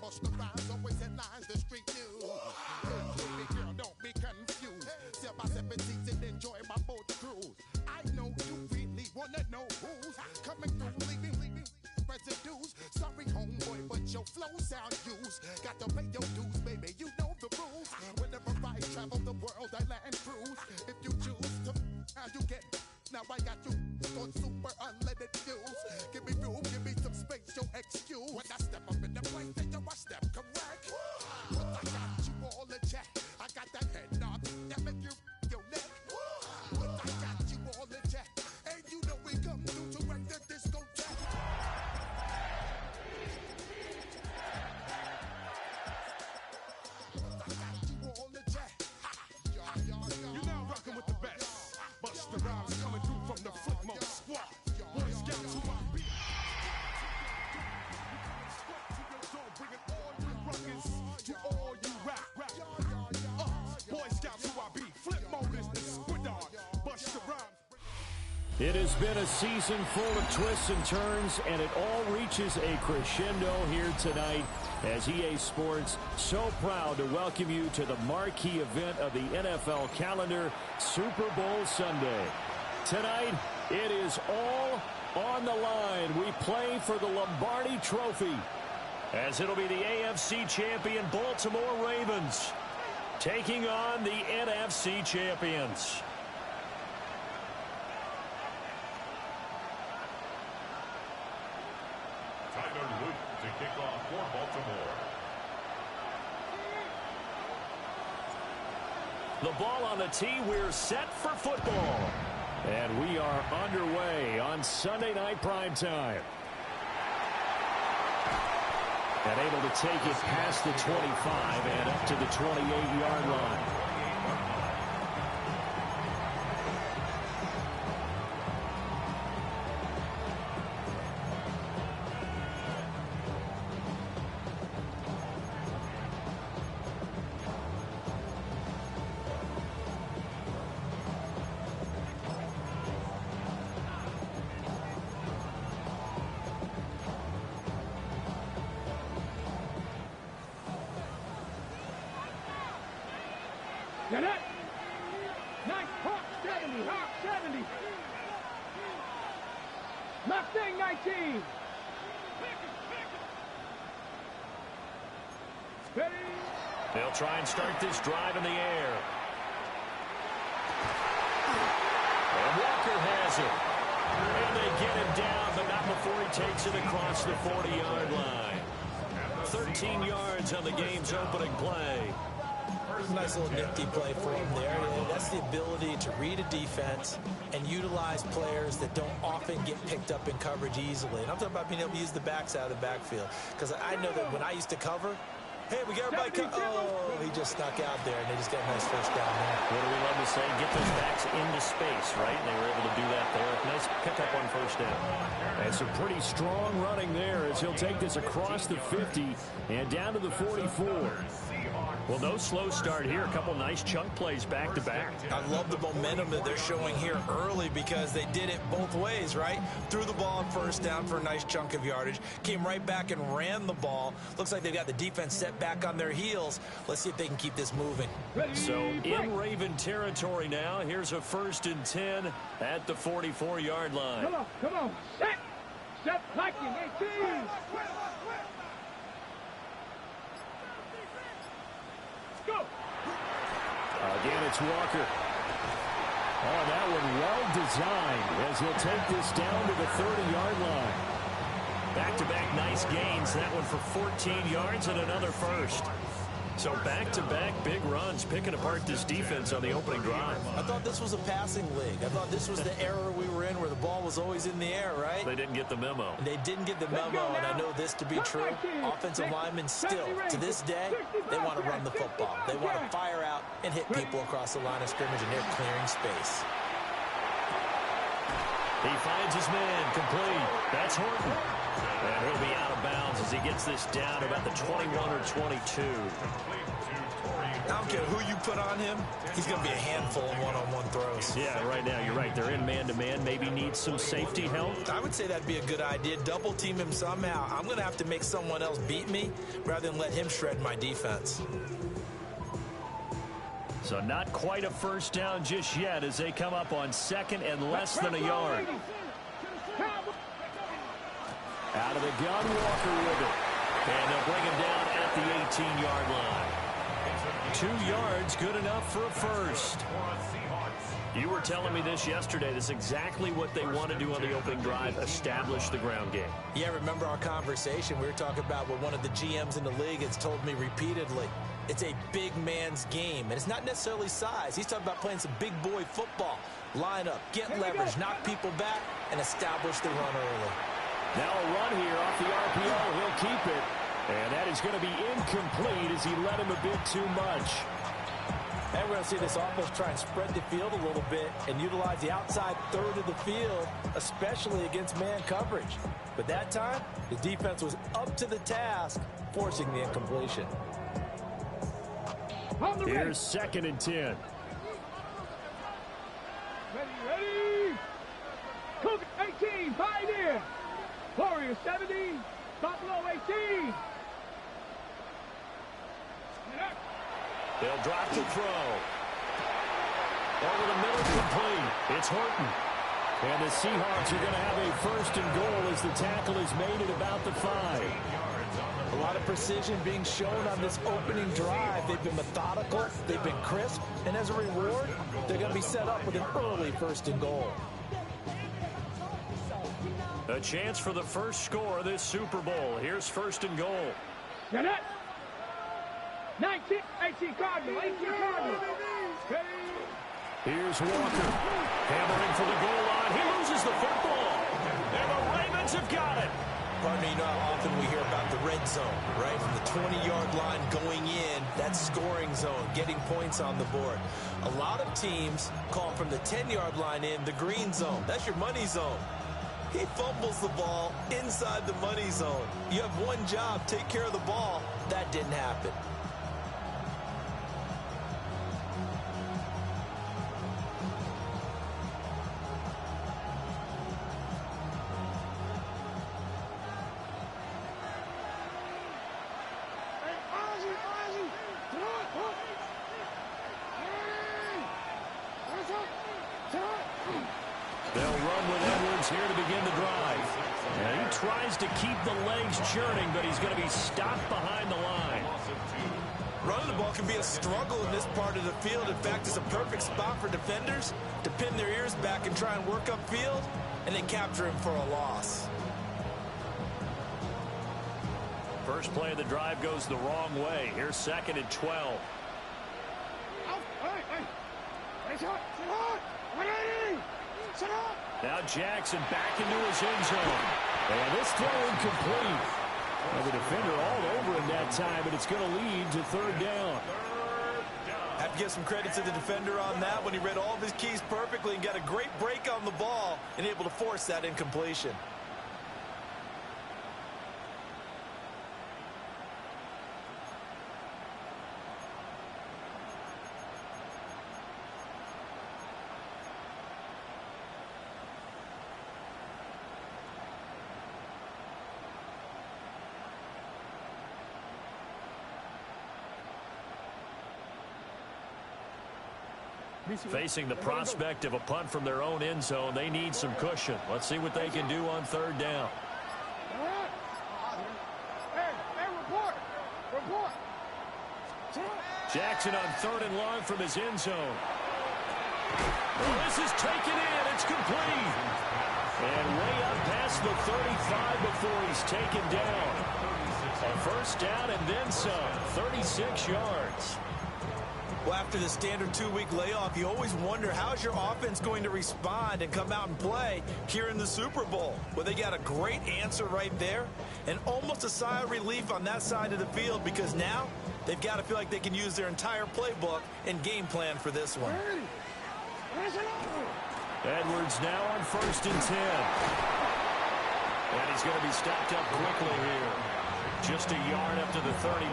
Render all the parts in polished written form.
Push the rhymes, always in lines, the street news. Baby girl, don't be confused. Step by step and teach and enjoy my boat cruise. I know you really wanna know who's coming through, leaving residues. Sorry, homeboy, but your flow sound used. Got to pay your dues, baby, you know the rules. Whenever I travel the world, I land cruise. If you choose to, how you get. Now I got you on super unleaded fuels. Give me room, give me some space, your excuse. When I step up in the place, then you I step correct. But I got you all in check. I got that head nod that make you your neck. But I got you all in check. And you know we come through to wreck the discotheque. But I got you all in check. You're now rocking with the best. Busta Rhymes coming through from the footmost squad. Boy Scouts who I beat. Bringing all you ruckus to all you rap. Boy Scouts who I beat. Flip mode is the squid on. Busta Rhymes. It has been a season full of twists and turns, and it all reaches a crescendo here tonight as EA Sports so proud to welcome you to the marquee event of the NFL calendar, Super Bowl Sunday. Tonight, it is all on the line. We play for the Lombardi Trophy, as it'll be the AFC champion Baltimore Ravens taking on the NFC champions. Tyler Luke to kick off for Baltimore. The ball on the tee. We're set for football. And we are underway on Sunday night primetime. And able to take it past the 25 and up to the 28-yard line. Get it! Nice Hawk 70, Hawk 70. Mustang 19. Steady. They'll try and start this drive in the air. And Walker has it. And they get him down, but not before he takes it across the 40-yard line. 13 yards on the game's opening play. Nice little nifty play for him there. That's the ability to read a defense and utilize players that don't often get picked up in coverage easily. And I'm talking about being able to use the backs out of the backfield. Because I know that when I used to cover, hey, we got everybody oh, he just snuck out there, and they just got a nice first down there. What do we love to say? Get those backs into space, right? And they were able to do that there. Nice pickup on first down. And some pretty strong running there as he'll take this across the 50 and down to the 44. Well, no slow start here. A couple nice chunk plays back-to-back. I love the momentum that they're showing here early because they did it both ways, right? Threw the ball on first down for a nice chunk of yardage. Came right back and ran the ball. Looks like they've got the defense set back on their heels. Let's see if they can keep this moving. So in Raven territory now. Here's a 1st and 10 at the 44-yard line. Come on. Set. Set blocking. 18. Go. Again, it's Walker. Oh, that one well designed as he'll take this down to the 30-yard line. Back-to-back nice gains. That one for 14 yards and another first. So back-to-back big runs, picking apart this defense on the opening drive. I thought this was a passing league. I thought this was the era we were in where the ball was always in the air, right? They didn't get the memo. They didn't get the memo, and I know this to be true. Offensive linemen still, to this day, they want to run the football. They want to fire out and hit people across the line of scrimmage, and they're clearing space. He finds his man, complete. That's Horton. And he'll be out of bounds as he gets this down to about the 21 or 22. I don't care who you put on him, he's going to be a handful in one-on-one throws. Yeah, right now, you're right. They're in man-to-man. Maybe needs some safety help. I would say that'd be a good idea. Double team him somehow. I'm going to have to make someone else beat me rather than let him shred my defense. So not quite a first down just yet as they come up on second and less than a yard. Out of the gun, Walker with it. And they'll bring him down at the 18-yard line. 2 yards, good enough for a first. You were telling me this yesterday. This is exactly what they want to do on the opening drive, establish the ground game. Yeah, remember our conversation? We were talking about what one of the GMs in the league has told me repeatedly. It's a big man's game, and it's not necessarily size. He's talking about playing some big boy football. Line up, get leverage, knock people back, and establish the run early. Now a run here off the RPO. He'll keep it. And that is going to be incomplete as he led him a bit too much. And we're going to see this offense try and spread the field a little bit and utilize the outside third of the field, especially against man coverage. But that time, the defense was up to the task, forcing the incompletion. Here's 2nd and 10. Ready. Cougar 18, Pioneer. Warrior 70, Buffalo 18. They'll drop the throw. Over the middle, complete. It's Horton. And the Seahawks are going to have a 1st and goal as the tackle is made at about the 5. A lot of precision being shown on this opening drive. They've been methodical, they've been crisp, and as a reward, they're going to be set up with an early 1st and goal. A chance for the first score of this Super Bowl. Here's 1st and goal. Get it. 19, 18 Cardinal, 18 Cardinal. Here's Walker. Hammering for the goal line. He loses the football. And the Ravens have got it. Pardon me, you know how often we hear about the red zone, right? From the 20-yard line going in, that scoring zone, getting points on the board. A lot of teams call from the 10-yard line in the green zone. That's your money zone. He fumbles the ball inside the money zone. You have one job, take care of the ball. That didn't happen. They'll run with Edwards here to begin the drive. And he tries to keep the legs churning, but he's going to be stopped behind the line. Running the ball can be a struggle in this part of the field. In fact, it's a perfect spot for defenders to pin their ears back and try and work upfield, and they capture him for a loss. First play of the drive goes the wrong way. Here's 2nd and 12. Now Jackson back into his end zone. And this throw incomplete. Well, the defender all over him that time, and it's going to lead to 3rd down. Have to give some credit to the defender on that when he read all of his keys perfectly and got a great break on the ball and able to force that incompletion. Facing the prospect of a punt from their own end zone, they need some cushion. Let's see what they can do on 3rd down. Jackson on 3rd and long from his end zone. Well, this is taken in. It's complete. And way up past the 35 before he's taken down. A 1st down and then some. 36 yards. Well, after the standard 2-week layoff, you always wonder how's your offense going to respond and come out and play here in the Super Bowl. Well, they got a great answer right there and almost a sigh of relief on that side of the field because now they've got to feel like they can use their entire playbook and game plan for this one. Edwards now on 1st and 10. And he's going to be stopped up quickly here. Just a yard up to the 39.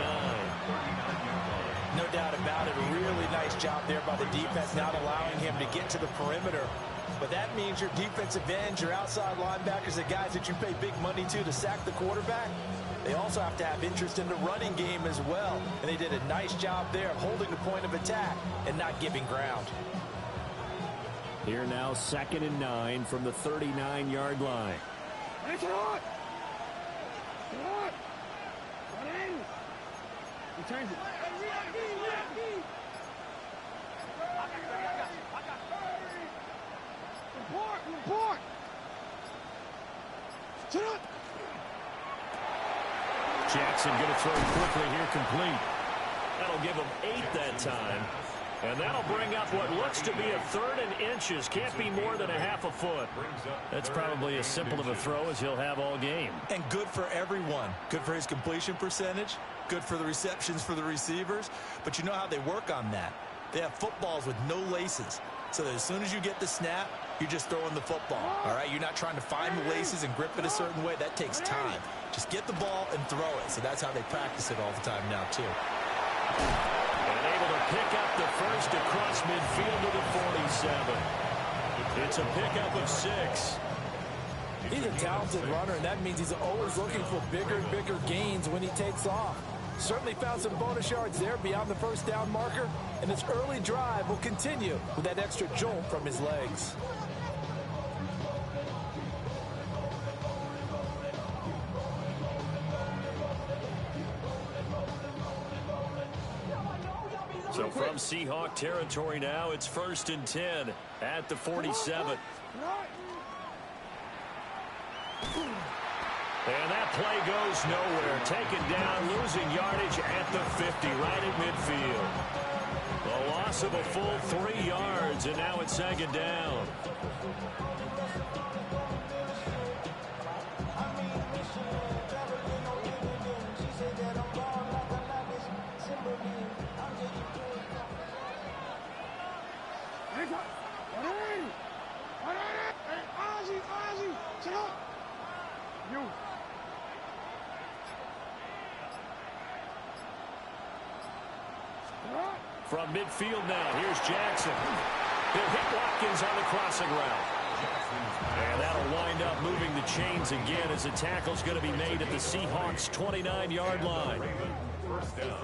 No doubt about it. A really nice job there by the defense, not allowing him to get to the perimeter. But that means your defensive ends, your outside linebackers, the guys that you pay big money to sack the quarterback, they also have to have interest in the running game as well. And they did a nice job there of holding the point of attack and not giving ground. Here now, 2nd and 9 from the 39-yard line. It's hot! It's hot! He turns it. Report! Sit up! Jackson going to throw quickly here, complete. That'll give him 8 that time. And that'll bring up what looks to be a 3rd and inches. Can't be more than a half a foot. That's probably as simple of a throw as he'll have all game. And good for everyone. Good for his completion percentage. Good for the receptions for the receivers. But you know how they work on that. They have footballs with no laces. So that as soon as you get the snap, you're just throwing the football. All right? You're not trying to find the laces and grip it a certain way. That takes time. Just get the ball and throw it. So that's how they practice it all the time now, too. And able to pick up the first across midfield to the 47. It's a pickup of 6. He's a talented runner, and that means he's always looking for bigger and bigger gains when he takes off. Certainly found some bonus yards there beyond the first down marker, and his early drive will continue with that extra jolt from his legs. So from Seahawk territory now, it's 1st and 10 at the 47. And that play goes nowhere. Taken down, losing yardage at the 50, right at midfield. A loss of a full 3 yards, and now it's 2nd down. From midfield now, here's Jackson. He'll hit Watkins on the crossing route. And that'll wind up moving the chains again as the tackle's going to be made at the Seahawks' 29-yard line. First down.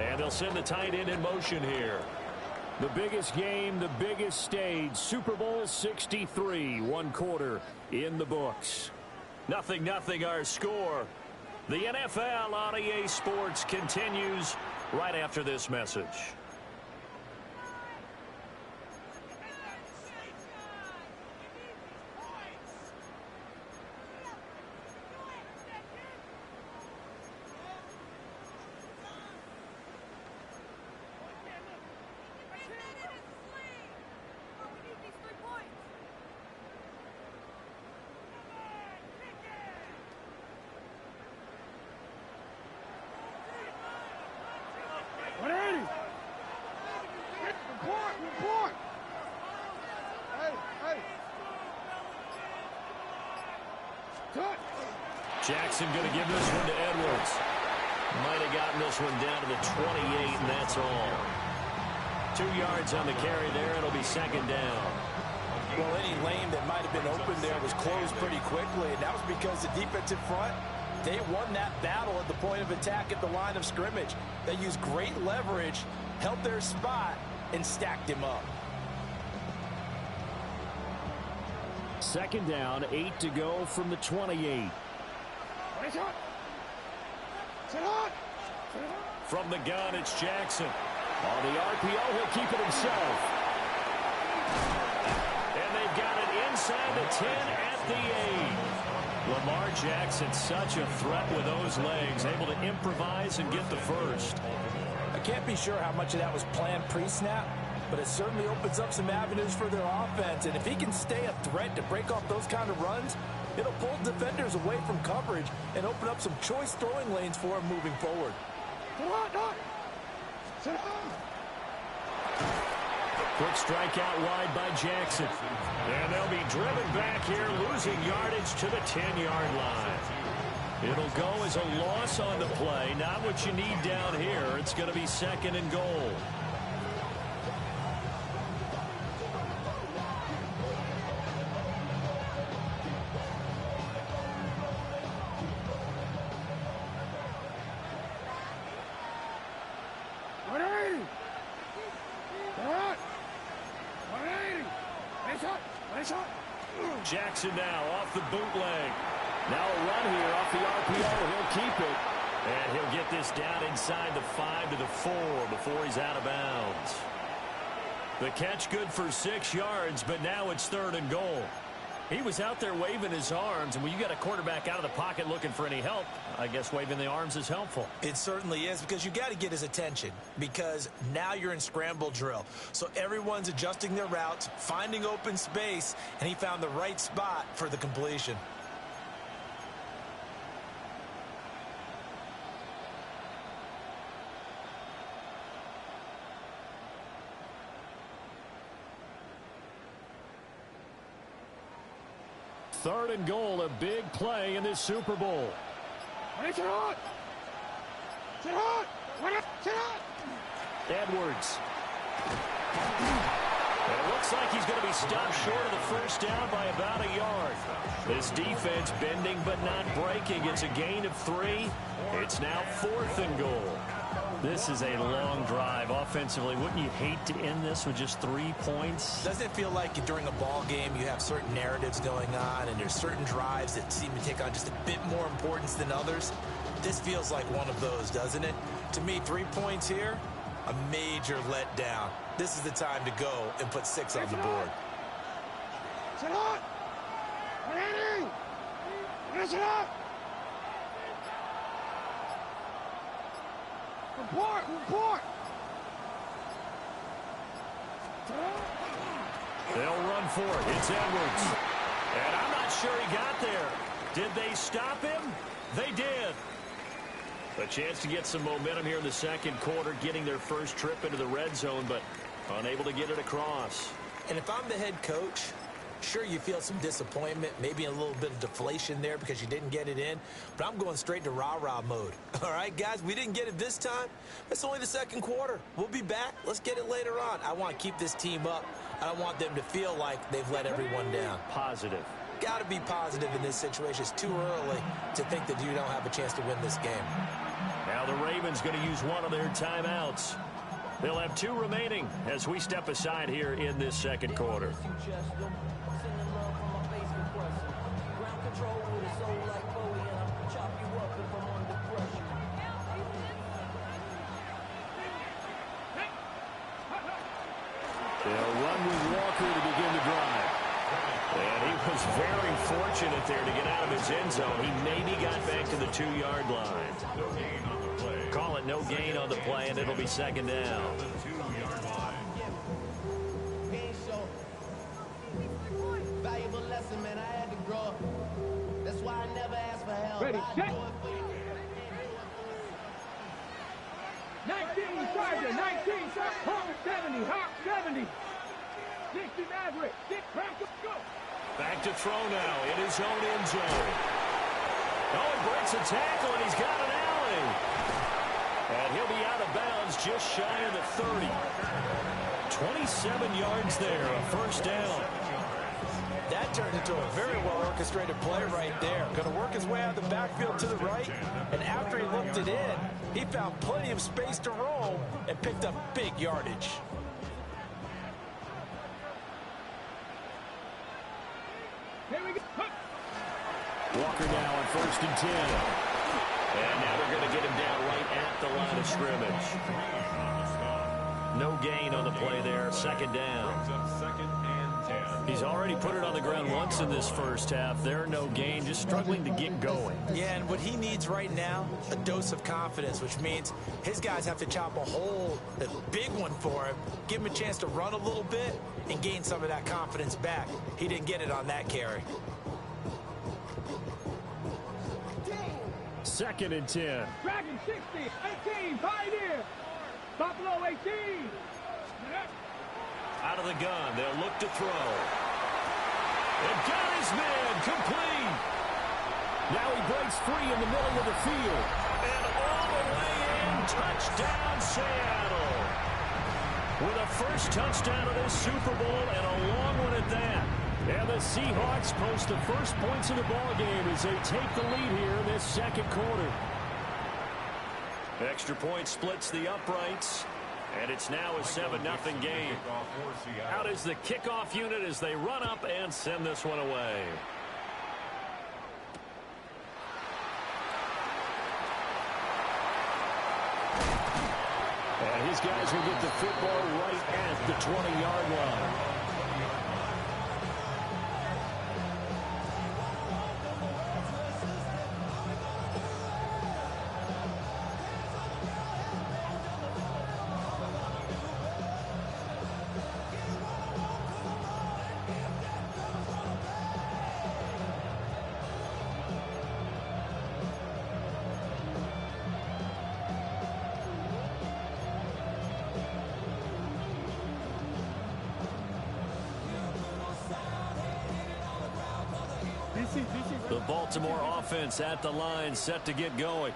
And they'll send the tight end in motion here. The biggest game, the biggest stage, Super Bowl 63, 1 quarter in the books. 0-0 our score. The NFL on EA Sports continues right after this message. Report! Hey! Cut! Jackson going to give this one to Edwards. Might have gotten this one down to the 28, and that's all. 2 yards on the carry there. It'll be 2nd down. Well, any lane that might have been open there was closed pretty quickly, and that was because the defensive front, they won that battle at the point of attack at the line of scrimmage. They used great leverage, held their spot, and stacked him up. 2nd down, 8 to go from the 28. From the gun, it's Jackson. On the RPO, he'll keep it himself. And they've got it inside the 10 at the 8. Lamar Jackson, such a threat with those legs, able to improvise and get the first. I can't be sure how much of that was planned pre-snap, but it certainly opens up some avenues for their offense. And if he can stay a threat to break off those kind of runs, It'll pull defenders away from coverage and open up some choice throwing lanes for him moving forward. Quick strike out wide by Jackson. And they'll be driven back here, losing yardage to the 10-yard line. It'll go as a loss on the play. Not what you need down here. It's going to be 2nd and goal. Jackson now off the bootleg. Now a run here off the RPO. He'll keep it. And he'll get this down inside the 5 to the 4 before he's out of bounds. The catch good for 6 yards, but now it's 3rd and goal. He was out there waving his arms, and when you got a quarterback out of the pocket looking for any help, I guess waving the arms is helpful. It certainly is, because you got to get his attention, because now you're in scramble drill. So everyone's adjusting their routes, finding open space, and he found the right spot for the completion. Third and goal, a big play in this Super Bowl. Edwards. And it looks like he's going to be stopped short of the first down by about a yard. This defense bending but not breaking. It's a gain of 3. It's now 4th and goal. This is a long drive offensively. Wouldn't you hate to end this with just 3 points? Doesn't it feel like during a ball game you have certain narratives going on and there's certain drives that seem to take on just a bit more importance than others? This feels like one of those, doesn't it? To me, 3 points here, a major letdown. This is the time to go and put 6 on the board. They'll run for it. It's Edwards. And I'm not sure he got there. Did they stop him? They did. A chance to get some momentum here in the 2nd quarter, getting their first trip into the red zone, but unable to get it across. And if I'm the head coach, sure, you feel some disappointment, maybe a little bit of deflation there because you didn't get it in, but I'm going straight to rah-rah mode. All right, guys, we didn't get it this time. It's only the 2nd quarter. We'll be back. Let's get it later on. I want to keep this team up. I don't want them to feel like they've let everyone down. Positive. Got to be positive in this situation. It's too early to think that you don't have a chance to win this game. Now the Ravens going to use one of their timeouts. They'll have 2 remaining as we step aside here in this 2nd quarter. They'll run with Walker to begin the drive. And he was very fortunate there to get out of his end zone. He maybe got back to the 2-yard line. Call it no gain on the play, and it'll be 2nd down. Valuable lesson, man. I had to grow up. That's why I never asked for help. Ready, set. 19 Charger, 19 Hawks 70, Hawks 70. 60 Maverick, 6 Crackers, go. Back to throw now in his own end zone. Oh, he breaks a tackle, and he's got an alley. And he'll be out of bounds just shy of the 30. 27 yards there, a first down. That turned into a very well-orchestrated play right there. Going to work his way out of the backfield to the right, and after he looked it in, he found plenty of space to roam and picked up big yardage. Here we go. Walker now on 1st and 10. And now they're going to get him down right at the line of scrimmage. No gain on the play there, 2nd down. He's already put it on the ground once in this first half. There, no gain, just struggling to get going. Yeah, and what he needs right now, a dose of confidence, which means his guys have to chop a hole, a big one for him, give him a chance to run a little bit and gain some of that confidence back. He didn't get it on that carry. 2nd and 10. Dragon 60, 18, Pioneer. Buffalo 18. Out of the gun, they'll look to throw. And got his man, complete. Now he breaks free in the middle of the field. And all the way in, touchdown Seattle. With a first touchdown of this Super Bowl and a long one at that. And the Seahawks post the first points in the ballgame as they take the lead here in this second quarter. Extra point splits the uprights. And it's now a 7-0 game. Out is the kickoff unit as they run up and send this one away. And his guys will get the football right at the 20-yard line. The Baltimore offense at the line, set to get going.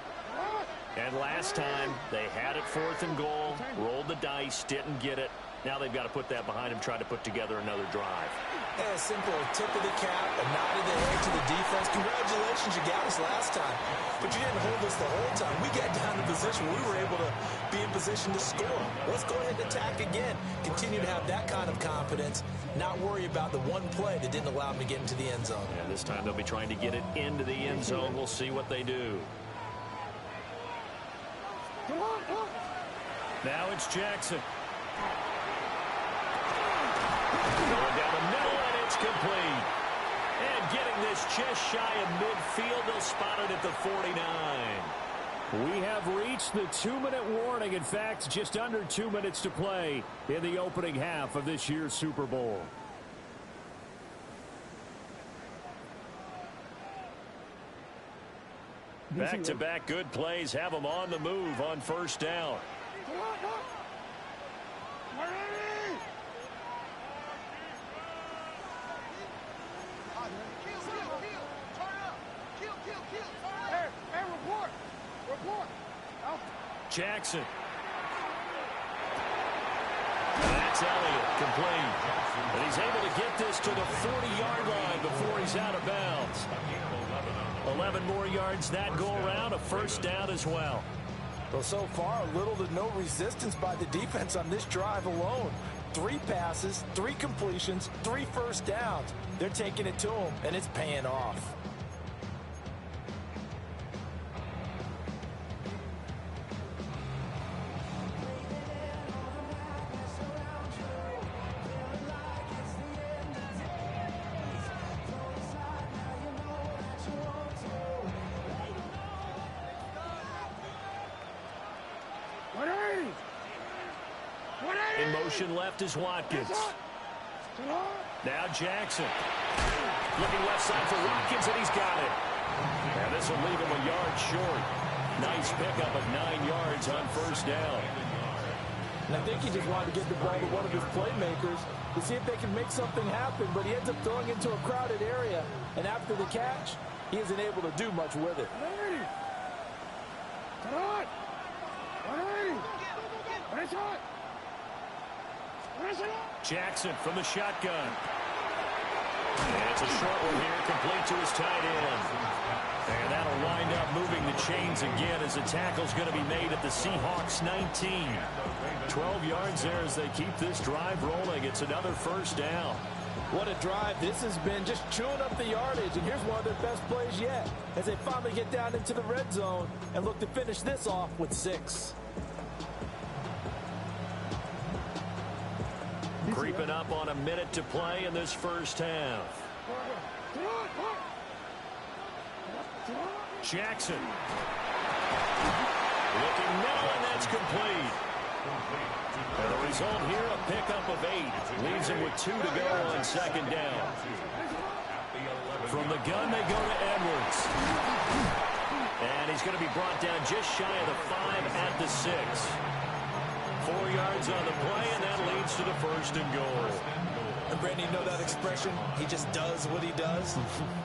And last time, they had it 4th and goal, rolled the dice, didn't get it. Now they've got to put that behind them, try to put together another drive. Yeah, a simple tip of the cap, a nod of the head to the defense. Congratulations, you got us last time. But you didn't hold us the whole time. We got down in position. We were able to be in position to score. Let's go ahead and attack again. Continue to have that kind of confidence. Not worry about the one play that didn't allow them to get into the end zone. And this time they'll be trying to get it into the end zone. We'll see what they do. Now it's Jackson. Going down the middle, and it's complete. And getting this just shy of midfield, they'll spot it at the 49. We have reached the 2-minute warning. In fact, just under 2 minutes to play in the opening half of this year's Super Bowl. Back-to-back good plays have them on the move on first down. Jackson. That's Elliott, complete. And he's able to get this to the 40-yard line before he's out of bounds. 11 more yards that go around, a first down as well. Well, so far, little to no resistance by the defense on this drive alone. 3 passes, 3 completions, 3 first downs. They're taking it to them, and it's paying off. In motion left is Watkins. Now Jackson. Looking left side for Watkins, and he's got it. And this will leave him a yard short. Nice pickup of 9 yards on first down. And I think he just wanted to get the ball to one of his playmakers to see if they can make something happen, but he ends up throwing into a crowded area. And after the catch, he isn't able to do much with it. Jackson from the shotgun. And it's a short one here, complete to his tight end. And that'll wind up moving the chains again as the tackle's going to be made at the Seahawks 19. 12 yards there as they keep this drive rolling. It's another first down. What a drive this has been, just chewing up the yardage. And here's one of their best plays yet as they finally get down into the red zone and look to finish this off with 6. Creeping up on a minute to play in this first half. Jackson. Looking middle, and that's complete. And the result here, a pickup of 8. Leaves him with 2 to go on second down. From the gun, they go to Edwards. And he's going to be brought down just shy of the 5 at the 6. 4 yards on the play, and that leads to the 1st and goal. And Brandon, you know that expression? He just does what he does.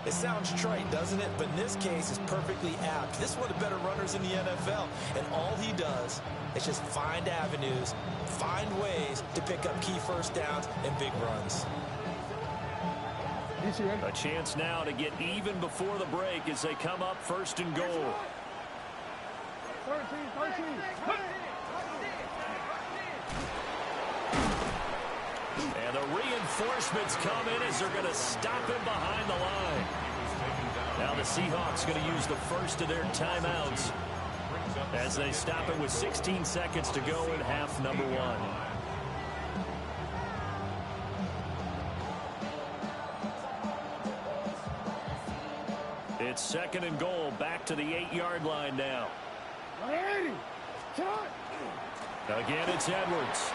It sounds trite, doesn't it? But in this case, it's perfectly apt. This is one of the better runners in the NFL. And all he does is just find avenues, find ways to pick up key first downs and big runs. A chance now to get even before the break as they come up 1st and goal. 13. And the reinforcements come in as they're going to stop him behind the line. Now the Seahawks going to use the first of their timeouts as they stop it with 16 seconds to go in half number 1. It's 2nd and goal, back to the 8-yard line now. Again, it's Edwards.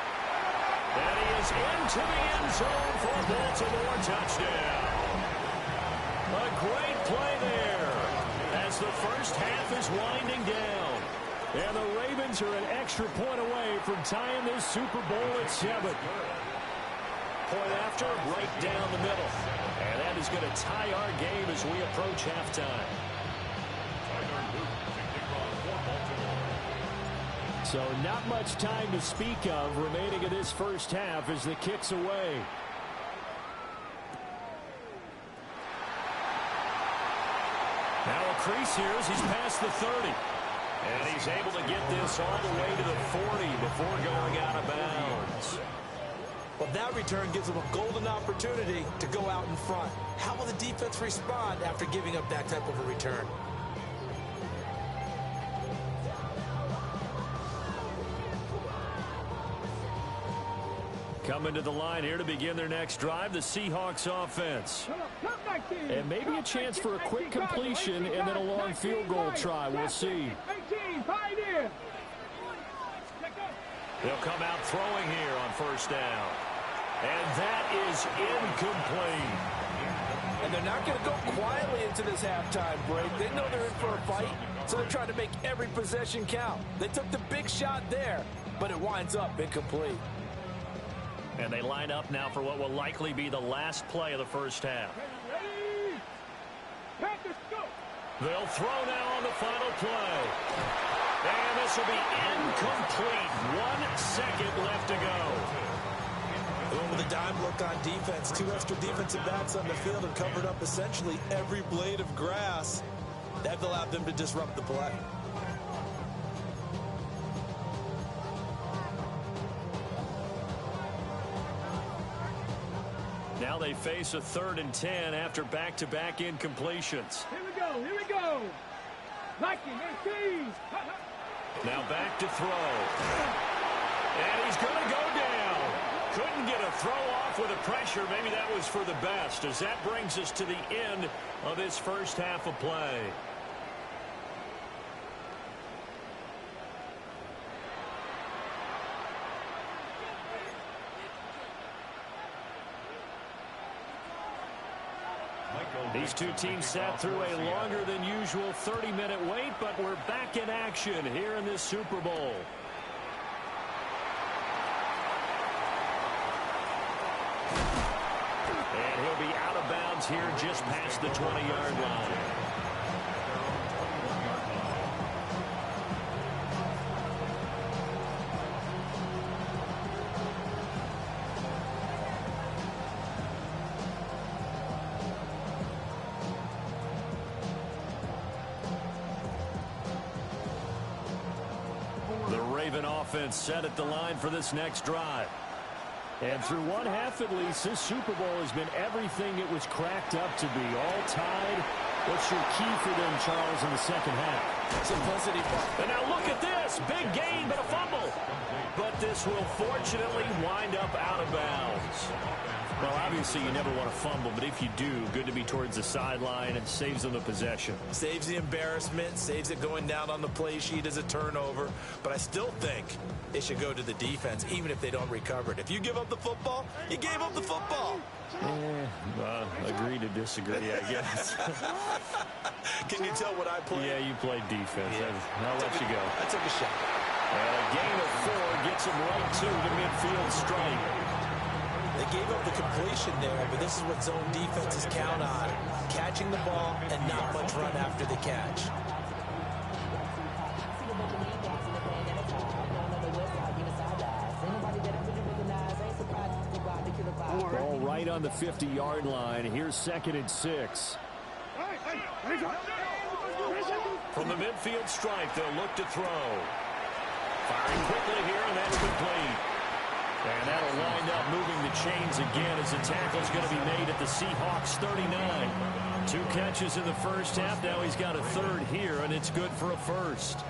And he is into the end zone for a Baltimore touchdown. A great play there as the first half is winding down. And the Ravens are an extra point away from tying this Super Bowl at 7. Point after, right down the middle. And that is going to tie our game as we approach halftime. So not much time to speak of remaining in this first half as the kick's away. Now a crease here as he's past the 30. And he's able to get this all the way to the 40 before going out of bounds. Well, that return gives them a golden opportunity to go out in front. How will the defense respond after giving up that type of a return? Coming to the line here to begin their next drive, the Seahawks offense. And maybe a chance for a quick completion and then a long field goal try. We'll see. They'll come out throwing here on 1st down. And that is incomplete. And they're not going to go quietly into this halftime break. They know they're in for a fight, so they're trying to make every possession count. They took the big shot there, but it winds up incomplete. And they line up now for what will likely be the last play of the first half. They'll throw now on the final play. And this will be incomplete. 1 second left to go. With a dime look on defense, 2 extra defensive backs on the field have covered up essentially every blade of grass. That allowed them to disrupt the play. Now they face a 3rd and 10 after back-to-back incompletions. Here we go. Now back to throw. And he's going to go down. Couldn't get a throw off with the pressure. Maybe that was for the best, as that brings us to the end of this first half of play. These two teams sat through a longer than usual 30-minute wait, but we're back in action here in this Super Bowl. And he'll be out of bounds here just past the 20-yard line. Offense set at the line for this next drive. And through one half at least, this Super Bowl has been everything it was cracked up to be. All tied. What's your key for them, Charles, in the second half? Simplicity. And now look at this. Big gain, but a fumble. But but this will fortunately wind up out of bounds. Well, obviously you never want to fumble, but if you do, good to be towards the sideline and saves them the possession. Saves the embarrassment, saves it going down on the play sheet as a turnover. But I still think it should go to the defense, even if they don't recover it. If you give up the football, you gave up the football. Agree to disagree, I guess. Can you tell what I played? Yeah, you played defense. Yeah. I'll let you go. I took a shot. And a gain of 4 gets him right to the midfield stripe. They gave up the completion there, but this is what zone defenses count on. Catching the ball and not much run after the catch. Ball right on the 50-yard line. Here's 2nd and 6. From the midfield stripe, they'll look to throw. Firing quickly here, and that's complete. And that'll wind up moving the chains again as the tackle's going to be made at the Seahawks 39. 2 catches in the first half. Now he's got a 3rd here, and it's good for a 1st.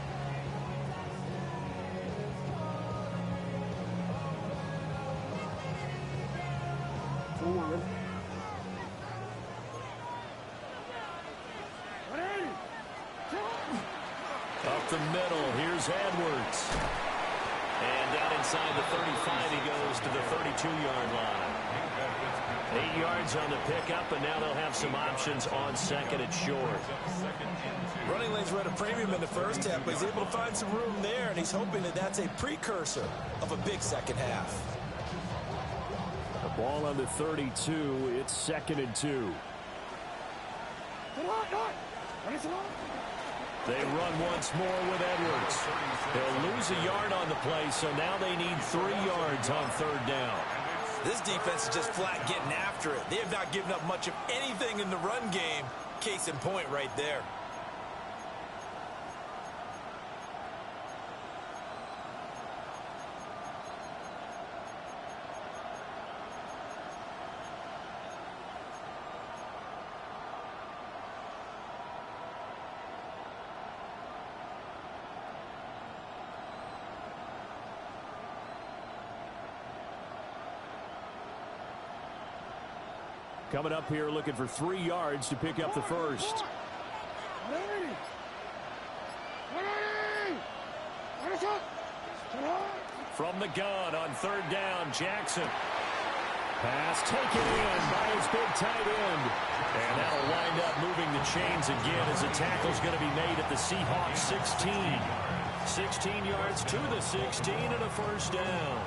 Up the middle, here's Edwards. And down inside the 35, he goes to the 32-yard line. 8 yards on the pickup, and now they'll have some options on 2nd and short. Running lanes were at a premium in the first half, but he's able to find some room there, and he's hoping that that's a precursor of a big second half. The ball on the 32, it's 2nd and 2. They run once more with Edwards. They'll lose a yard on the play, so now they need 3 yards on 3rd down. This defense is just flat getting after it. They have not given up much of anything in the run game. Case in point right there. Coming up here looking for 3 yards to pick up the 1st. From the gun on 3rd down, Jackson. Pass taken in by his big tight end. And that'll wind up moving the chains again as the tackle's going to be made at the Seahawks 16. 16 yards to the 16 and a 1st down.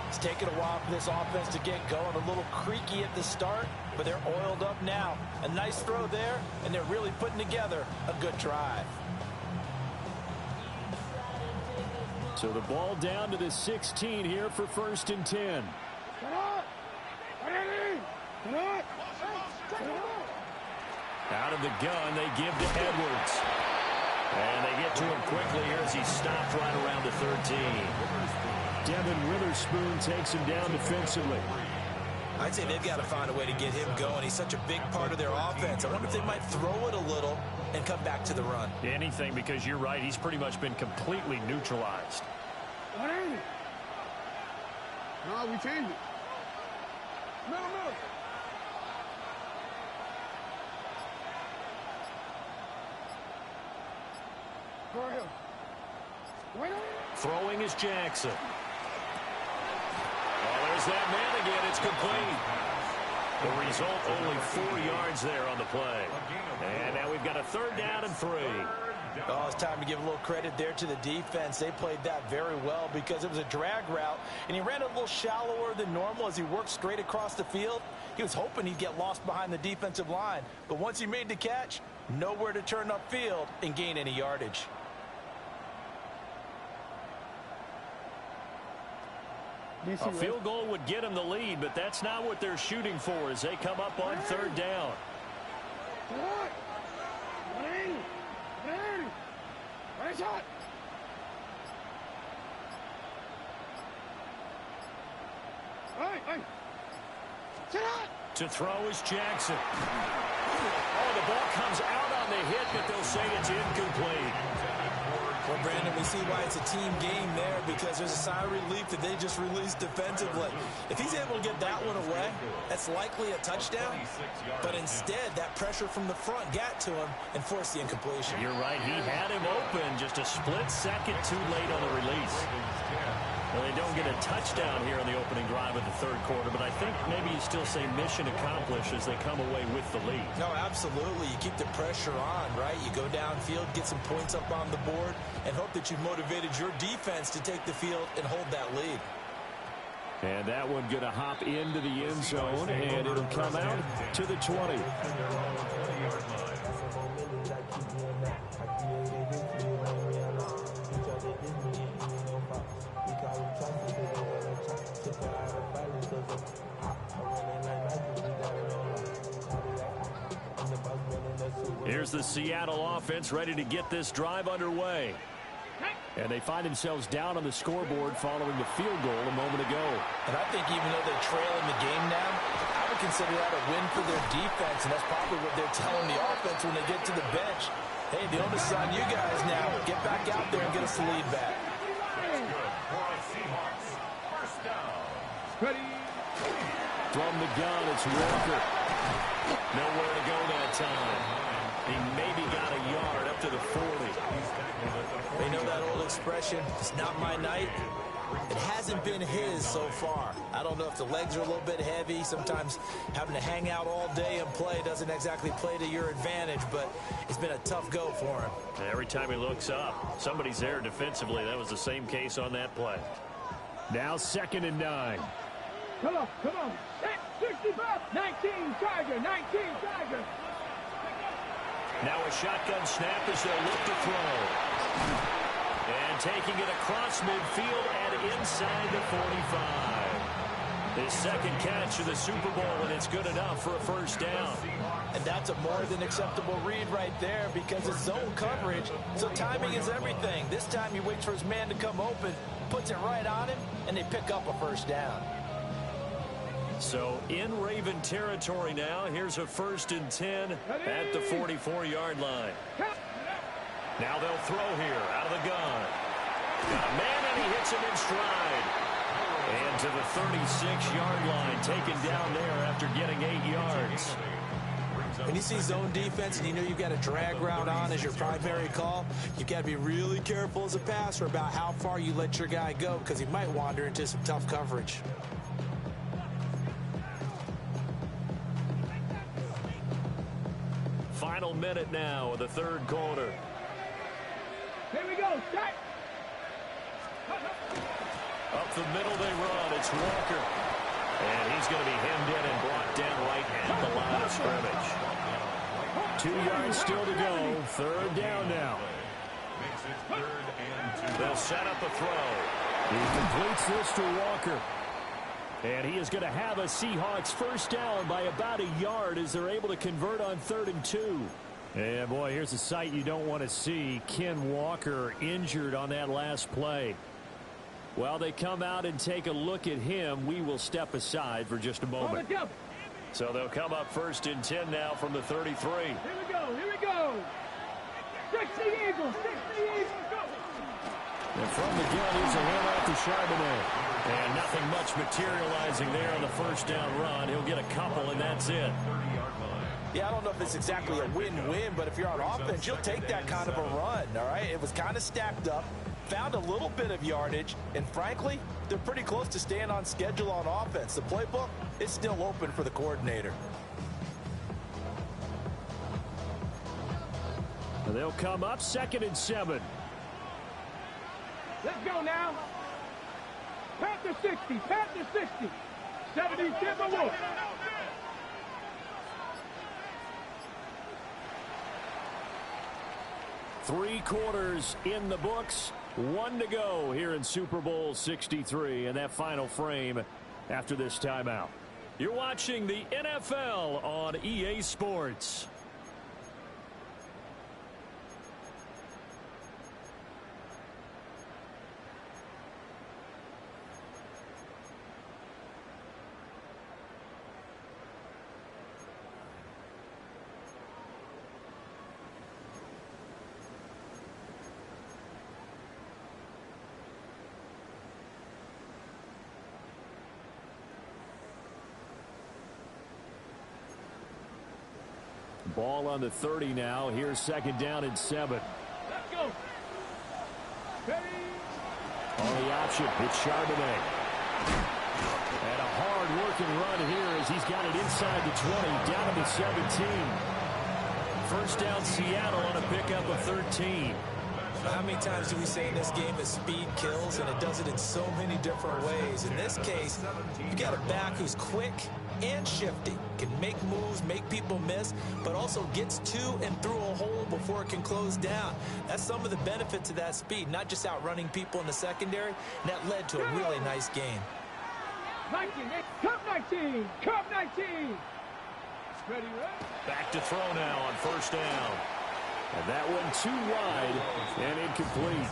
It's taken a while for this offense to get going. A little creaky at the start, but they're oiled up now. A nice throw there, and they're really putting together a good drive. So the ball down to the 16 here for 1st and 10. Out of the gun, they give to Edwards. And they get to him quickly here as he stopped right around the 13. Devin Witherspoon takes him down defensively. I'd say they've got to find a way to get him going. He's such a big part of their offense. I wonder if they might throw it a little and come back to the run. Anything, because you're right. He's pretty much been completely neutralized. No, we changed it. No. Go ahead. Throwing is Jackson. Oh, there's that man again. It's complete. The result, only 4 yards there on the play. And now we've got a 3rd down and 3. Oh, it's time to give a little credit there to the defense. They played that very well because it was a drag route, and he ran a little shallower than normal as he worked straight across the field. He was hoping he'd get lost behind the defensive line, but once he made the catch, nowhere to turn upfield and gain any yardage. A field goal would get them the lead, but that's not what they're shooting for as they come up on 3rd down. To throw is Jackson. Oh, the ball comes out on the hit, but they'll say it's incomplete. Well, Brandon, we see why it's a team game there, because there's a sigh of relief that they just released defensively. If he's able to get that one away, that's likely a touchdown. But instead, that pressure from the front got to him and forced the incompletion. You're right. He had him open just a split second too late on the release. Well, they don't get a touchdown here in the opening drive of the third quarter, but I think maybe you still say mission accomplished as they come away with the lead. No, absolutely. You keep the pressure on, right? You go downfield, get some points up on the board, and hope that you've motivated your defense to take the field and hold that lead. And that one going to hop into the end zone, and it'll come out to the 20. Here's the Seattle offense ready to get this drive underway. And they find themselves down on the scoreboard following the field goal a moment ago. And I think even though they're trailing the game now, I would consider that a win for their defense, and that's probably what they're telling the offense when they get to the bench. Hey, the onus is on you guys now. Get back out there and get us the lead back. Ready. From the gun, it's Walker. Nowhere to go that time. He maybe got a yard up to the 40. They know that old expression, it's not my night. It hasn't been his so far. I don't know if the legs are a little bit heavy. Sometimes having to hang out all day and play doesn't exactly play to your advantage, but it's been a tough go for him. Every time he looks up, somebody's there defensively. That was the same case on that play. Now 2nd and 9. Come on, come on. 65, 19, Tiger, 19, Tiger. Now a shotgun snap as they'll look to throw. And taking it across midfield and inside the 45. His second catch of the Super Bowl, and it's good enough for a first down. And that's a more than acceptable read right there, because it's zone coverage, so timing is everything. This time he waits for his man to come open, puts it right on him, and they pick up a first down. So in Raven territory now. Here's a 1st and 10 at the 44-yard line. Now they'll throw here out of the gun. Got a man, and he hits him in stride. And to the 36-yard line, taken down there after getting 8 yards. When you see zone defense and you know you've got a drag route on as your primary call, you've got to be really careful as a passer about how far you let your guy go, because he might wander into some tough coverage. Final minute now of the third quarter. Here we go, start. Up the middle they run. It's Walker. And he's going to be hemmed in and brought down right at the line of scrimmage. 2 yards still to go. 3rd down now. They'll set up a throw. He completes this to Walker. And he is going to have a Seahawks first down by about a yard as they're able to convert on 3rd and 2. And boy, here's a sight you don't want to see. Ken Walker injured on that last play. While they come out and take a look at him, we will step aside for just a moment. So they'll come up 1st and 10 now from the 33. Here we go, here we go. 60 Eagles, 60 Eagles, go. And from the gun, here's a handoff to Charbonnet. And nothing much materializing there on the first down run. He'll get a couple, and that's it. Yeah, I don't know if it's exactly a win-win, but if you're on offense, you'll take that kind of a run, all right? It was kind of stacked up, found a little bit of yardage, and frankly, they're pretty close to staying on schedule on offense. The playbook is still open for the coordinator. And they'll come up 2nd and 7. Let's go now. Panther 60, Panther 60. 70, Timberwolves. Three quarters in the books. 1 to go here in Super Bowl 63 and that final frame after this timeout. You're watching the NFL on EA Sports. Ball on the 30 now. Here's 2nd down and 7. Let's go. Ready. On the option, it's Charbonnet. And a hard-working run here as he's got it inside the 20, down to the 17. First down, Seattle on a pickup of 13. How many times do we say in this game that speed kills, and it does it in so many different ways? In this case, you got a back who's quick and shifty, can make moves, make people miss, but also gets to and through a hole before it can close down. That's some of the benefits of that speed, not just outrunning people in the secondary, and that led to a really nice game. 19, Cup 19, Cup 19. Ready, ready. Back to throw now on first down. And that one too wide and incomplete.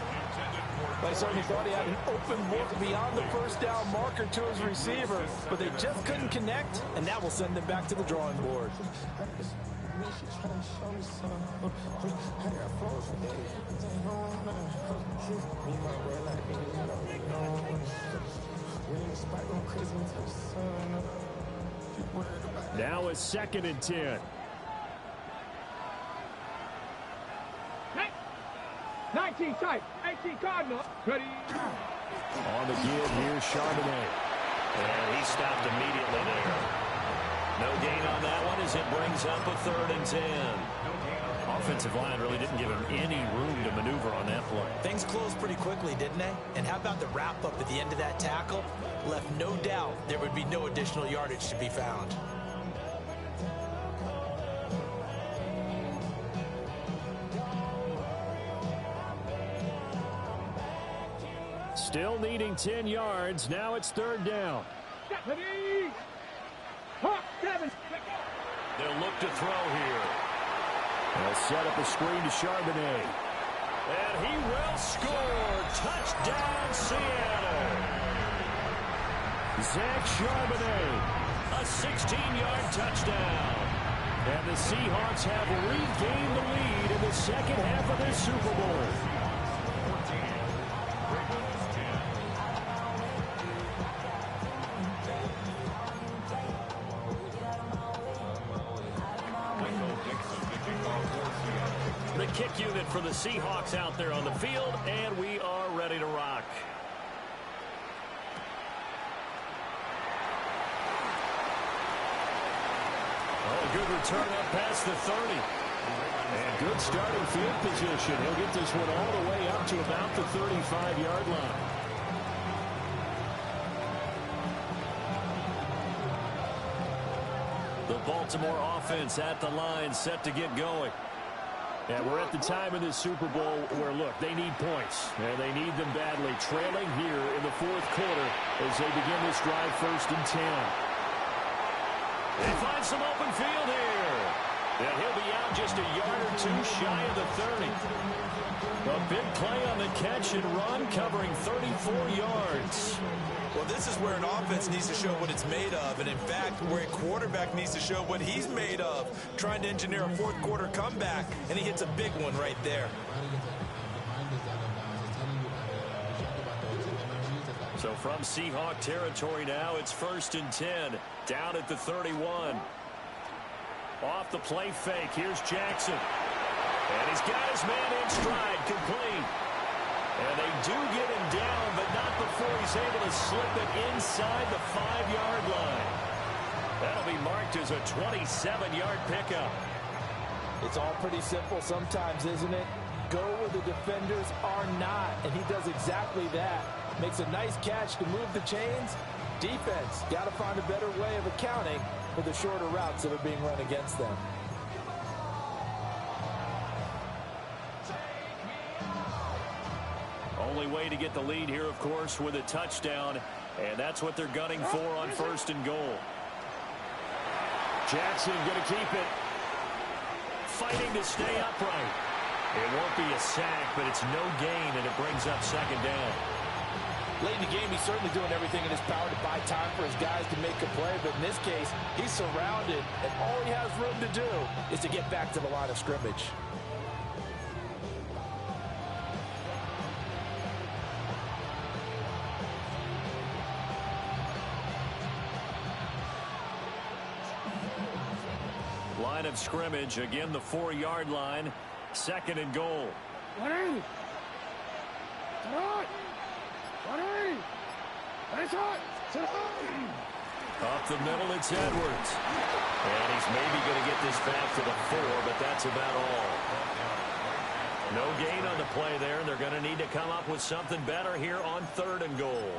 I certainly thought he had an open look beyond the first down marker to his receiver, but they just couldn't connect, and that will send them back to the drawing board. Now it's 2nd and 10. 19 tight, 18 Cardinal. Ready. On the give, here's Charbonnet. And he stopped immediately there. No gain on that one as it brings up a 3rd and 10. Offensive line really didn't give him any room to maneuver on that play. Things closed pretty quickly, didn't they? And how about the wrap-up at the end of that tackle? Left no doubt there would be no additional yardage to be found. Still needing 10 yards. Now it's 3rd down. Ready. Hawk 7. They'll look to throw here. They'll set up a screen to Charbonnet. And he will score. Touchdown, Seattle. Zach Charbonnet, a 16-yard touchdown. And the Seahawks have regained the lead in the second half of this Super Bowl. The kick unit for the Seahawks out there on the field, and we are ready to rock. Oh, good return up past the 30. And good starting field position. He'll get this one all the way up to about the 35-yard line. The Baltimore offense at the line, set to get going. And we're at the time in this Super Bowl where, look, they need points. And they need them badly. Trailing here in the 4th quarter as they begin this drive 1st and 10. They find some open field here. And he'll be out just a yard or two shy of the 30. A big play on the catch and run, covering 34 yards. Well, this is where an offense needs to show what it's made of, and in fact, where a quarterback needs to show what he's made of, trying to engineer a 4th quarter comeback, and he hits a big one right there. So from Seahawk territory now, it's 1st and 10, down at the 31. Off the play fake, here's Jackson. And he's got his man in stride, complete. And they do get him down, but not before he's able to slip it inside the 5-yard line. That'll be marked as a 27-yard pickup. It's all pretty simple sometimes, isn't it? Go where the defenders are not, and he does exactly that. Makes a nice catch to move the chains. Defense, got to find a better way of accounting for the shorter routes that are being run against them. Only way to get the lead here, of course, with a touchdown, and that's what they're gunning for on 1st and goal. Jackson going to keep it. Fighting to stay upright. It won't be a sack, but it's no gain, and it brings up 2nd down. Late in the game, he's certainly doing everything in his power to buy time for his guys to make a play, but in this case, he's surrounded, and all he has room to do is to get back to the line of scrimmage. Line of scrimmage, again the 4-yard line. 2nd and goal. 180. Up the middle, it's Edwards. And he's maybe going to get this back to the 4, but that's about all. No gain on the play there, and they're going to need to come up with something better here on 3rd and goal.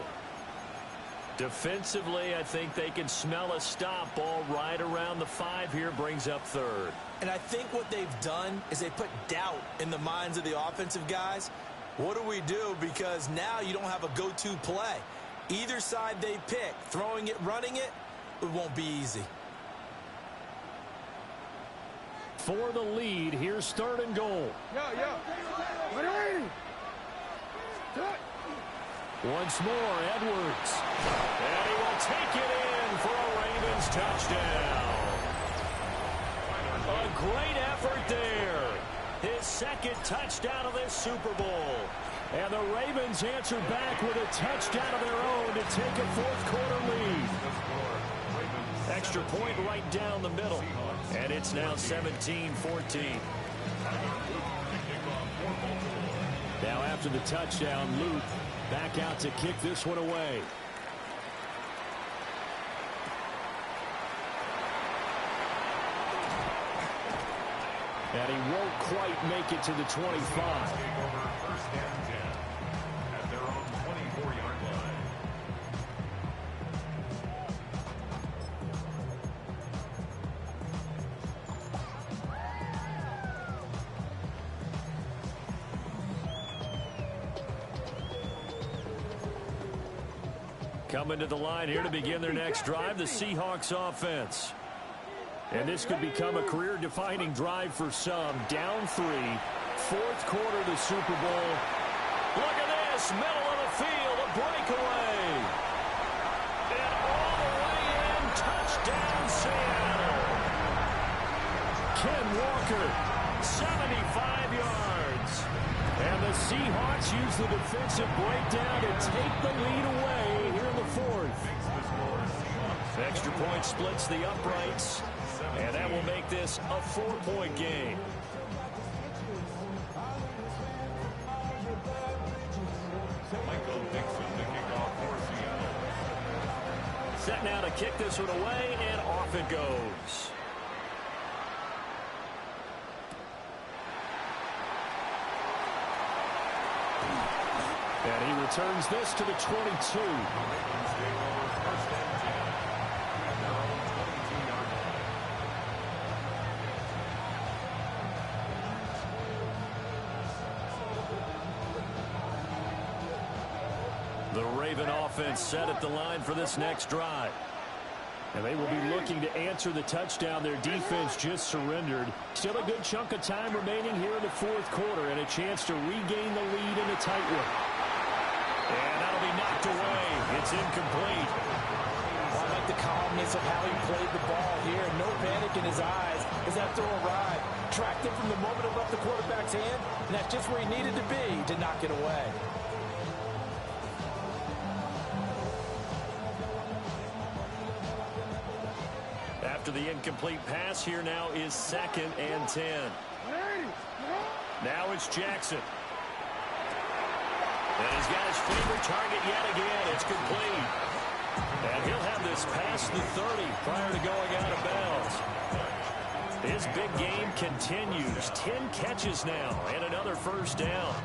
Defensively, I think they can smell a stop. Ball right around the 5 here, brings up 3rd. And I think what they've done is they put doubt in the minds of the offensive guys. What do we do? Because now you don't have a go-to play. Either side they pick, throwing it, running it, it won't be easy. For the lead, here's 3rd and goal. Once more, Edwards. And he will take it in for a Ravens touchdown. A great effort there. His 2nd touchdown of this Super Bowl. And the Ravens answer back with a touchdown of their own to take a 4th quarter lead. Extra point right down the middle. And it's now 17-14. Now after the touchdown, Luke back out to kick this one away. And he won't quite make it to the 25. At their own 24-yard line. Coming to the line here to begin their next drive, the Seahawks offense. And this could become a career-defining drive for some. Down 3, 4th quarter of the Super Bowl. Look at this, middle of the field, a breakaway. And all the way in, touchdown Seattle. Ken Walker, 75 yards. And the Seahawks use the defensive breakdown to take the lead away here in the 4th. Extra point splits the uprights, and that will make this a 4-point game. Michael Dixon to kick off for Seattle. Set now to kick this one away, and off it goes. And he returns this to the 22. The Raven offense set at the line for this next drive. And they will be looking to answer the touchdown their defense just surrendered. Still a good chunk of time remaining here in the 4th quarter and a chance to regain the lead in a tight one. And that'll be knocked away. It's incomplete. I like the calmness of how he played the ball here. No panic in his eyes as that throw arrived. Tracked it from the moment it left the quarterback's hand, and that's just where he needed to be to knock it away. After the incomplete pass, here now is 2nd and 10. Now it's Jackson. And he's got his favorite target yet again. It's complete. And he'll have this past the 30 prior to going out of bounds. His big game continues. 10 catches now and another first down.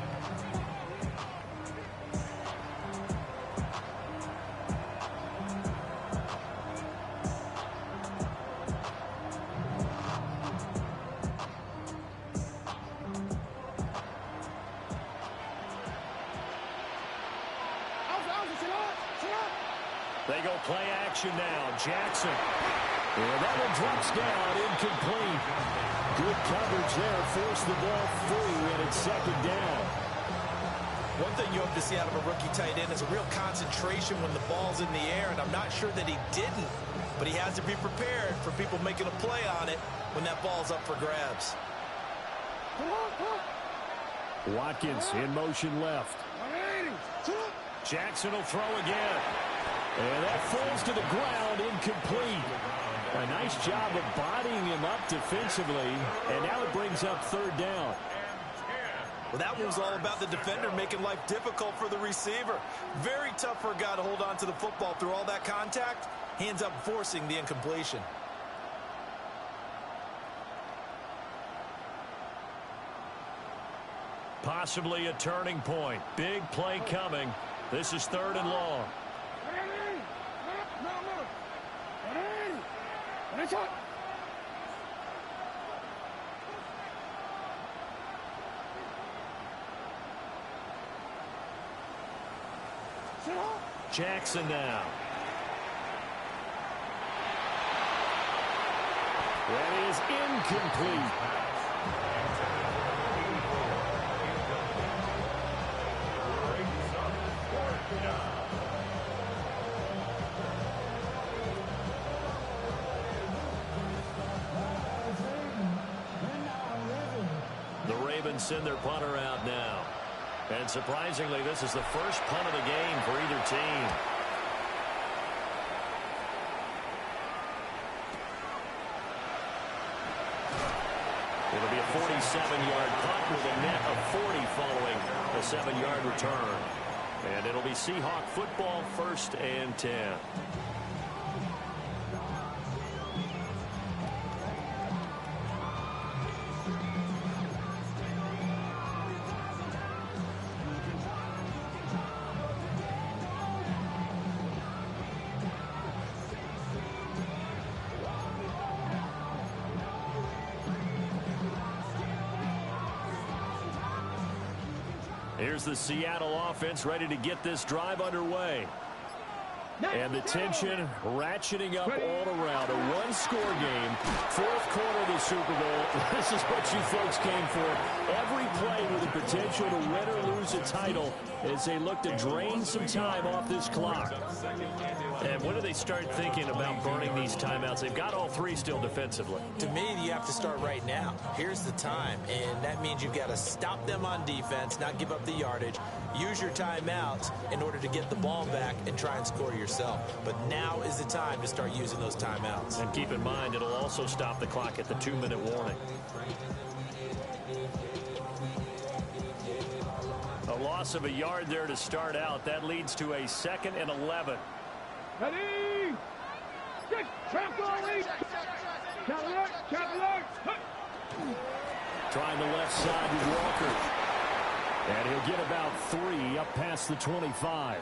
They go play action now. Jackson. And that one drops down, incomplete. Good coverage there. Forced the ball free, and it's 2nd down. One thing you hope to see out of a rookie tight end is a real concentration when the ball's in the air, and I'm not sure that he didn't, but he has to be prepared for people making a play on it when that ball's up for grabs. Watkins in motion left. Jackson will throw again. And that falls to the ground, incomplete. A nice job of bodying him up defensively, and now it brings up third down. Well, that one was all about the defender making life difficult for the receiver. Very tough for a guy to hold on to the football through all that contact. Hands up forcing the incompletion. Possibly a turning point. Big play coming. This is third and long. Jackson now. That is incomplete. The Ravens send their punter out now. And surprisingly, this is the first punt of the game for either team. It'll be a 47-yard punt with a net of 40 following a 7-yard return. And it'll be Seahawk football, 1st and 10. Here's the Seattle offense ready to get this drive underway. And the tension ratcheting up all around. A one-score game, 4th quarter of the Super Bowl. This is what you folks came for. Every play with the potential to win or lose a title as they look to drain some time off this clock. And when do they start thinking about burning these timeouts? They've got all 3 still defensively. To me, you have to start right now. Here's the time, and that means you've got to stop them on defense, not give up the yardage, use your timeouts in order to get the ball back and try and score yourself. But now is the time to start using those timeouts. And keep in mind, it'll also stop the clock at the 2-minute warning. A loss of a yard there to start out. That leads to a 2nd and 11. Ready? Trying the left side with Walker. And he'll get about 3 up past the 25.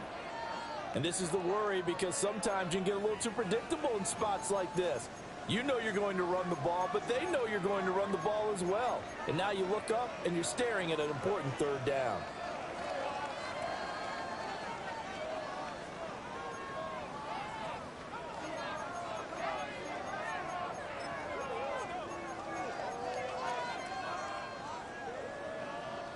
And this is the worry, because sometimes you can get a little too predictable in spots like this. You know you're going to run the ball, but they know you're going to run the ball as well. And now you look up and you're staring at an important 3rd down.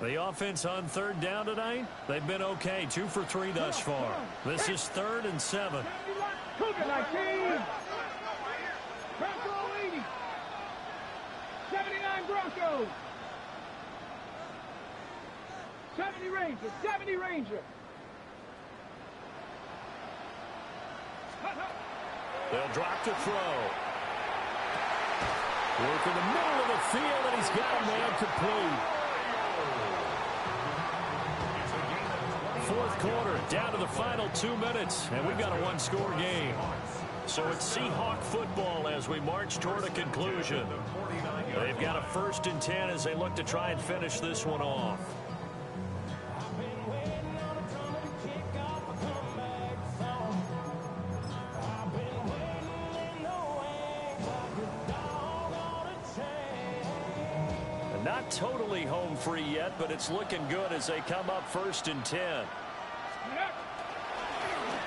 The offense on 3rd down tonight, they've been okay. 2 for 3 thus far. This is 3rd and 7. Bronco 80. 79 Broncos. 70 Ranger. 70 Ranger. They'll drop to throw. Work in the middle of the field, and he's got a man complete. 4th quarter, down to the final 2 minutes, and we've got a one-score game. So it's Seahawk football as we march toward a conclusion. They've got a 1st and 10 as they look to try and finish this one off. Not totally home free yet, but it's looking good as they come up 1st and 10.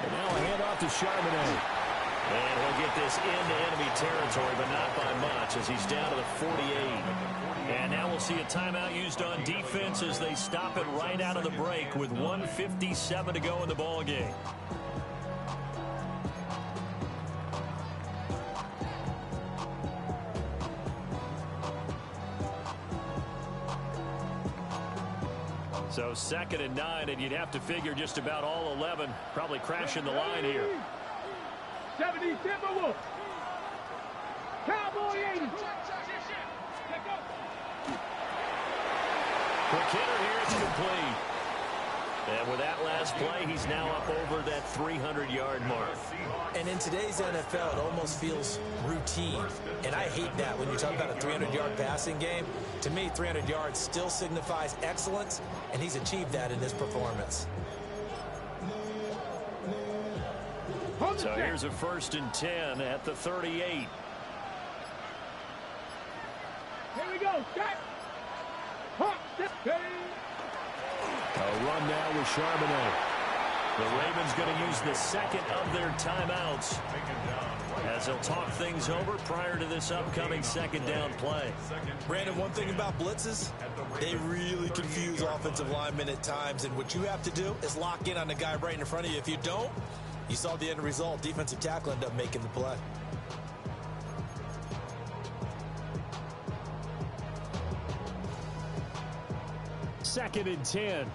And now a handoff to Charbonnet. And he'll get this into enemy territory, but not by much as he's down to the 48. And now we'll see a timeout used on defense as they stop it right out of the break with 1:57 to go in the ball game. So 2nd and 9, and you'd have to figure just about all 11 probably crashing the line here. 70 Timberwolves. Cowboy 80. Quick hitter here, it's complete. And with that last play, he's now up over that 300-yard mark. And in today's NFL, it almost feels routine. And I hate that when you talk about a 300-yard passing game. To me, 300 yards still signifies excellence, and he's achieved that in this performance. So here's a 1st and 10 at the 38. Here we go. Set. Hop. A run now with Charbonnet. The Ravens going to use the second of their timeouts as they'll talk things over prior to this upcoming second down play. Brandon, one thing about blitzes, they really confuse offensive linemen at times, and what you have to do is lock in on the guy right in front of you. If you don't, you saw the end result. Defensive tackle ended up making the play. Second and 10.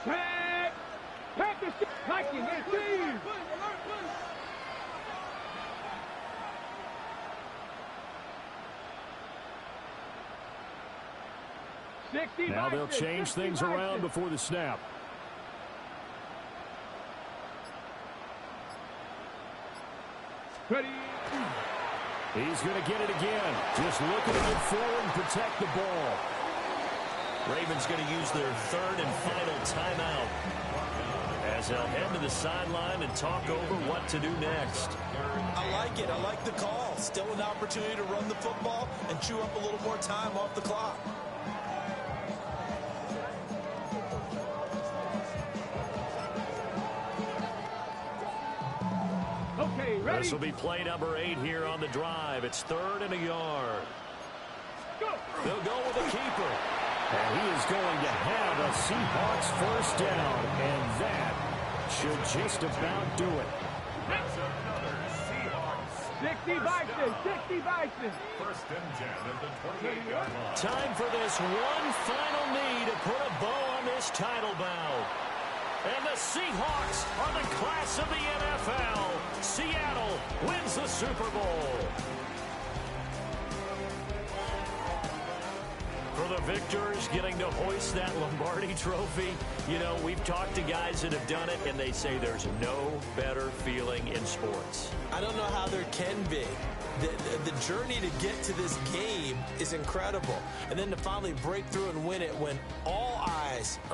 Tag. Packers. Hiking. It's Steve. Now they'll change things around before the snap. Ready. He's going to get it again. Just looking to get forward and protect the ball. Ravens going to use their third and final timeout as they'll head to the sideline and talk over what to do next. I like it. I like the call. Still an opportunity to run the football and chew up a little more time off the clock. Okay, ready? This will be play number 8 here on the drive. It's 3rd and a yard. Go. They'll go with the keeper. And he is going to have a Seahawks 1st down. And that should just about do it. 60 Bison. 60 Bison. 1st and 10 at the 28-yard line. Time for this one final knee to put a bow on this title bout. And the Seahawks are the class of the NFL. Seattle wins the Super Bowl. For the victors getting to hoist that Lombardi trophy, you know, we've talked to guys that have done it, and they say there's no better feeling in sports. I don't know how there can be. The journey to get to this game is incredible. And then to finally break through and win it when all eyes